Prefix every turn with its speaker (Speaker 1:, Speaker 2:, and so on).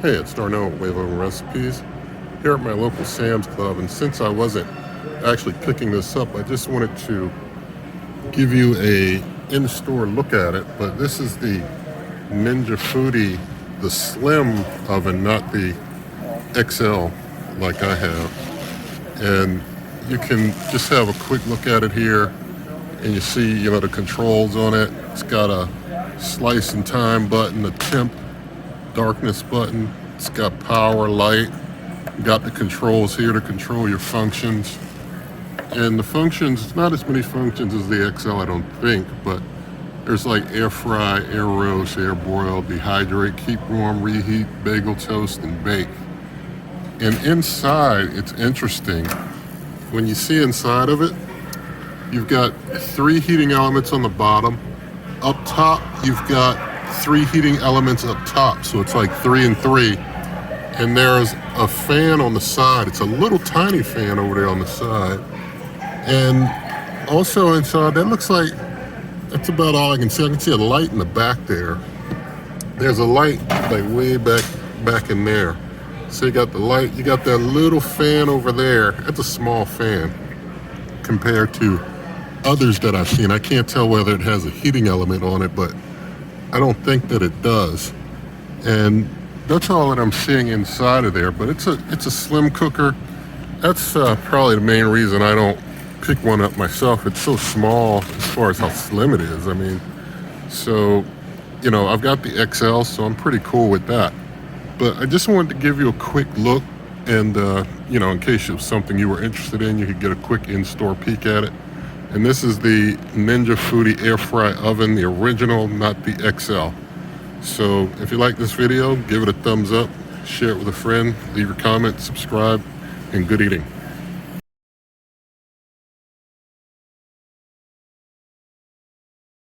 Speaker 1: Hey, it's Darnell with Wave Over Recipes here at my local Sam's Club, and since I wasn't actually picking this up, I just wanted to give you a in-store look at it. But this is the Ninja Foodi, the slim oven, not the XL like I have. And you can just have a quick look at it here, and you see, the controls on it. It's got a slice and time button, a temp, darkness button. It's got power, light. You got the controls here to control your functions. And the functions, not as many functions as the XL, I don't think, but there's like air fry, air roast, air boil, dehydrate, keep warm, reheat, bagel toast, and bake. And inside, it's interesting. When you see inside of it, you've got 3 heating elements on the bottom. Up top, you've got 3 heating elements up top, so it's like 3 and 3. And there's a fan on the side. It's a little tiny fan over there on the side. And also inside, that looks like, that's about all I can see. I can see a light in the back there. There's a light like way back in there. So you got the light, you got that little fan over there. That's a small fan compared to others that I've seen. I can't tell whether it has a heating element on it, but I don't think that it does. And that's all that I'm seeing inside of there. But it's a slim cooker. That's probably the main reason I don't pick one up myself. It's so small as far as how slim it is. I mean, so, I've got the XL, so I'm pretty cool with that. But I just wanted to give you a quick look, and, in case it was something you were interested in, you could get a quick in-store peek at it. And this is the Ninja Foodi air fry oven, the original, not the XL. So if you like this video, give it a thumbs up, share it with a friend, leave your comment, subscribe, and good eating.